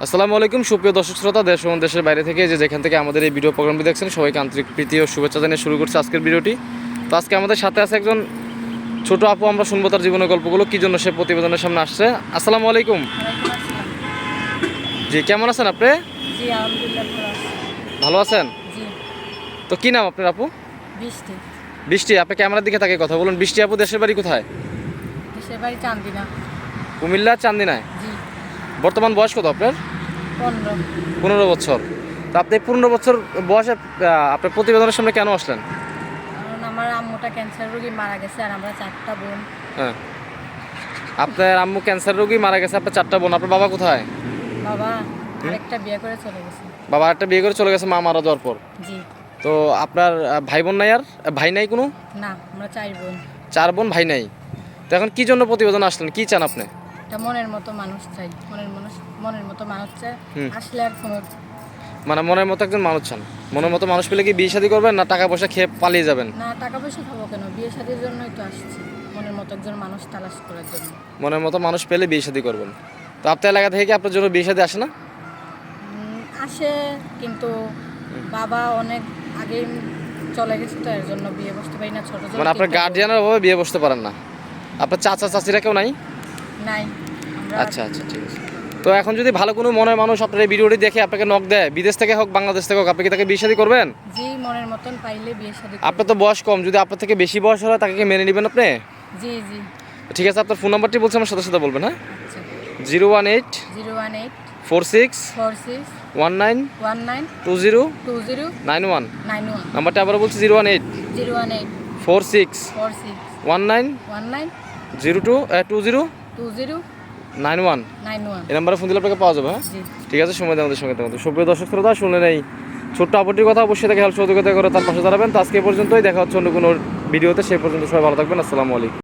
আসসালামু আলাইকুম সুপ্রিয় দর্শক শ্রোতা, দেশ এবং দেশের বাইরে থেকে যেখান থেকে আমাদের এই ভিডিও প্রোগ্রামটি দেখছেন সবাইকে আন্তরিক প্রীতি ও শুভেচ্ছা জানিয়ে শুরু করছে আজকের ভিডিওটি। তো আজকে আমাদের সাথে আছে একজন ছোট আপু, আমরা শুনবো তার জীবনের গল্পগুলো, কী জন্য সে প্রতিবেদনের সামনে আসছে। আসসালামু আলাইকুম। জি, কেমন আছেন আপনি? জি আলহামদুলিল্লাহ ভালো আছেন? জি। তো কী নাম আপনার আপু? বৃষ্টি। বৃষ্টি। আপনি ক্যামেরার দিকে তাকিয়ে কথা বলুন। বৃষ্টি আপু দেশের বাড়ি কোথায়? দেশের বাড়ি চান্দিনা। কুমিল্লা চান্দিনায়। জি। বর্তমান বয়স কত আপনার? 15। 15 বছর। তো আপনি 15 বছর বয়সে আপনার প্রতিবেদনের সামনে কেন আসলেন? কারণ আমার আম্মুটা ক্যান্সার রোগী মারা গেছে আর আমরা 4টা বোন। হ্যাঁ, আপনার আম্মু ক্যান্সার রোগী মারা গেছে, আপনার 4টা বোন। আপনার বাবা কোথায়? বাবা আরেকটা বিয়ে করে চলে গেছে। বাবা একটা বিয়ে করে চলে গেছে মা মারা যাওয়ার পর। জি। তো আপনার ভাই বোন নাই? আর ভাই নাই কোনো? না, আমরা 4 বোন। 4 বোন, ভাই নাই। তো এখন কি জন্য প্রতিবেদন আসলেন, কি চান আপনি? একটা মনের মতো মানুষ চাই। মনের মতো মানুষ চাই। আসলে আর কোনো মানে মনের মতো একজন মানুষ চান। মনের মতো মানুষ পেলে কি বিয়ে শাদী করবেন, না টাকা পয়সা খেয়ে পালিয়ে যাবেন? না, টাকা পয়সা খাবো কেন, বিয়ে শাদীর জন্যই তো আসছি, মনের মতো একজন মানুষ তালাশ করার জন্য। মনের মতো মানুষ পেলে বিয়ে শাদী করবেন। তো আপনার এলাকা থেকে কি আপনার জন্য বিয়ে শাদী আসে না? আসে, কিন্তু বাবা অনেক আগেই চলে গেছে, তো এর জন্য বিয়ে বসতে পারি না। ছোট ছোট মানে আপনার গার্জিয়ানের অভাবে বিয়ে বসতে পারেন না? আপনার চাচা চাচিরা কেউ নাই? নাই। আচ্ছা আচ্ছা, ঠিক আছে। তো এখন যদি ভালো কোনো মনের মানুষ আপনার এই ভিডিওটি দেখে আপনাকে নক দেয়, বিদেশ থেকে হোক বাংলাদেশ থেকে হোক, আপনি কি তাকে বিয়ে শাদী করবেন? জি, মনের মতন পাইলে বিয়ে শাদী করব। আপনার তো বয়স কম, যদি আপনার থেকে বেশি বয়স হয় তাকে কি মেনে নেবেন আপনি? জি জি। ঠিক আছে, আপনার ফোন নাম্বারটি বলছি, আমার সাথে সাথে বলবেন। হ্যাঁ, আচ্ছা। 018 018 46 46 19 19 20 20 91। 91। নাম্বারটা আবার বলছি, 018 018 46 46 19 19 02 20 20 91। 91। এই নাম্বারে ফোন দিলে আপনাকে পাওয়া যাবে। হ্যাঁ, জি। ঠিক আছে, সময় দেওয়া আমাদের সঙ্গে থাকুন। সুপ্রিয় দর্শক শ্রোতা, শুনলেন এই ছোট্ট আপত্তির কথা, অবশ্যই তাকে হেল্প সহযোগিতা করে তার পাশে দাঁড়াবেন। তো আজকে এই পর্যন্তই, দেখা হচ্ছে অন্য কোনো ভিডিওতে। সেই পর্যন্ত সবাই ভালো থাকবেন। আসসালামু আলাইকুম।